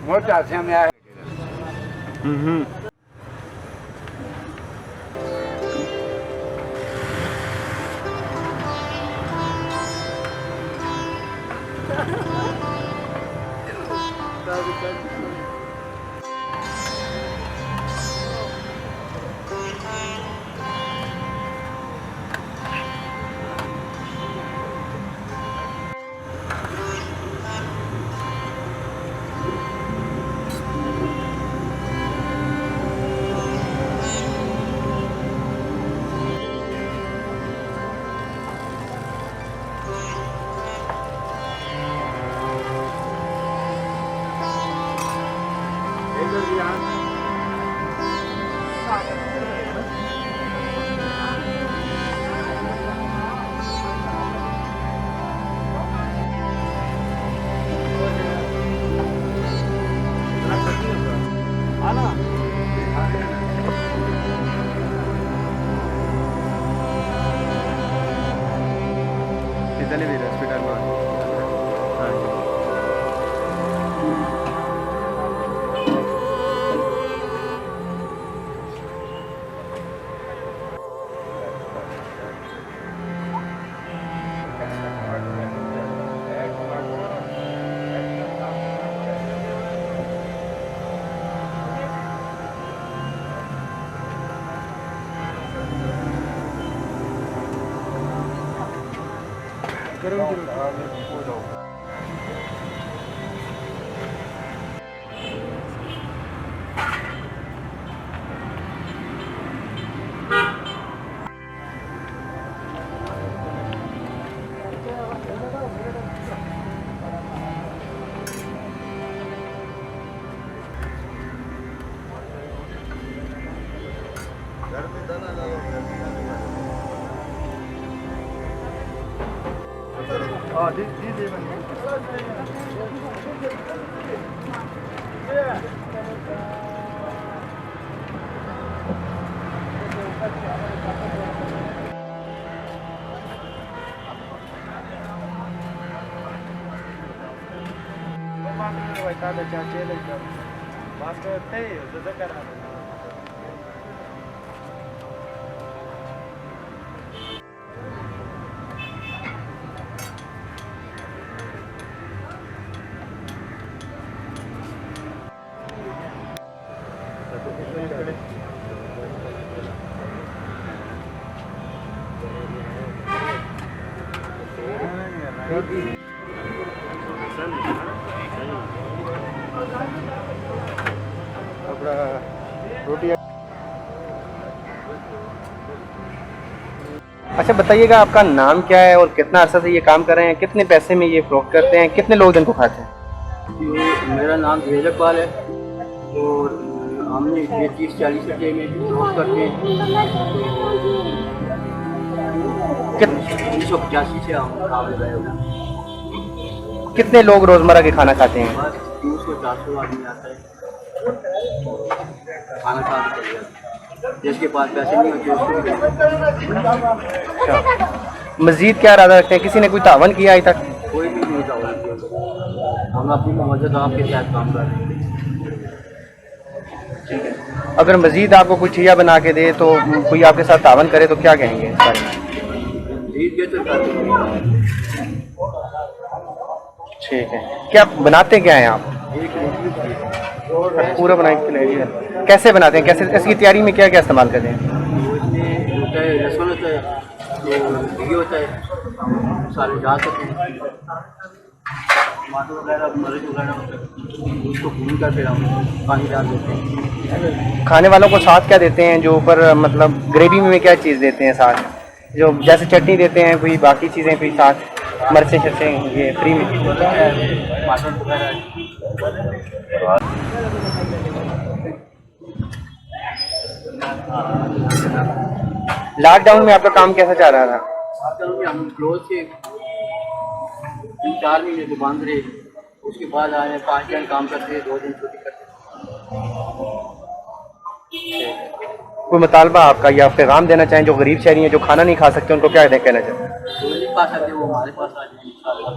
मोटा से में आए। इधर भी हॉस्पिटल में। हाँ जी। रोटी। अच्छा बताइएगा, आपका नाम क्या है और कितना अर्सा से ये काम कर रहे हैं? कितने पैसे में ये फ्रोख्त करते हैं? कितने लोग दिन को खाते हैं? मेरा नाम धीरज इकबाल है और हमने ये 30-40 रुपये में फ्रोख्त करते हैं। 385 से हम काम ले रहे हैं। कितने लोग रोजमर्रा के खाना खाते हैं? बस 300-400 आदमी आता है खाना खा के चले जाते हैं। जिसके पास पैसे नहीं होते उसको भी। अच्छा, मजीद क्या इरादा रखते हैं? किसी ने कोई तावन किया अभी तक? कोई भी नहीं था। हम अपनी मदद आपके साथ काम कर रहे हैं। अगर मजीद आपको कोई चीज़ा बना के दे तो कोई आपके साथ तावन करे तो क्या कहेंगे इस बारे में? ठीक है। क्या बनाते क्या हैं आप? पूरा बना के खिलाइए। कैसे बनाते हैं? कैसे इसकी तैयारी में क्या क्या इस्तेमाल करते हैं? लहसुन होता है, घी होता है, सारे डाल सकते हैं, टमाटर वगैरह, मर्च वगैरह, उसको भून कर फिर हम पानी डाल देते हैं। खाने वालों को साथ क्या देते हैं? जो ऊपर मतलब ग्रेवी में क्या चीज़ देते हैं साथ? जो जैसे चटनी देते हैं, कोई बाकी चीज़ें कोई साथ, मिर्चें शर्चें ये फ्री में? टमाटर वगैरह। लॉकडाउन में आपका काम कैसा चल रहा था? लॉकडाउन में हम क्लोज थे, 4 महीने तो बंद रहे। उसके बाद आए 5 दिन काम करते, 2 दिन छुट्टी करते। कोई मुतालबा आपका या पैगाम देना चाहें जो गरीब शहरी हैं, जो खाना नहीं खा सकते, उनको क्या कहना चाहें? जो नहीं खा सकते वो हमारे पास आ जाए, इंशाअल्लाह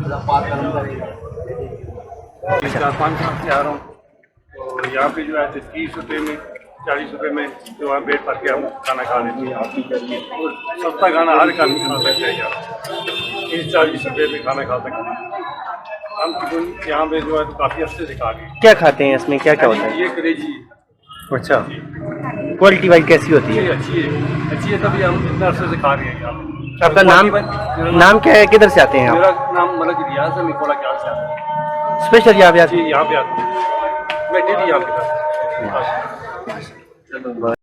अल्लाह पाक करम करेगा। 4-5 साल से आ रहा हूँ। तो यहाँ पे जो है 30 रुपये में 40 रुपये में जो है पेट भर के हम खाना खा लेते हैं। और सस्ता खाना हर एक आदमी खा सकता है यहाँ, 30-40 रुपये में खाना खा सकते हैं। हम तकरीबन यहाँ पे जो है तो काफ़ी अच्छे से खा गए। क्या खाते हैं इसमें, क्या क्या होता है? ये करेजी अच्छा, क्वालिटी वाइज कैसी होती है? अच्छी है तभी हम इतना अर्से से खा रहे हैं यहाँ पे। आपका नाम क्या है, किधर से आते हैं आप? मेरा नाम मतलब रियाज है, मिकोला ख्याल से आता है। स्पेशल यहाँ पे जी यहाँ पे आता हूँ मैं, डेली यहाँ पे आता हूँ। चलो।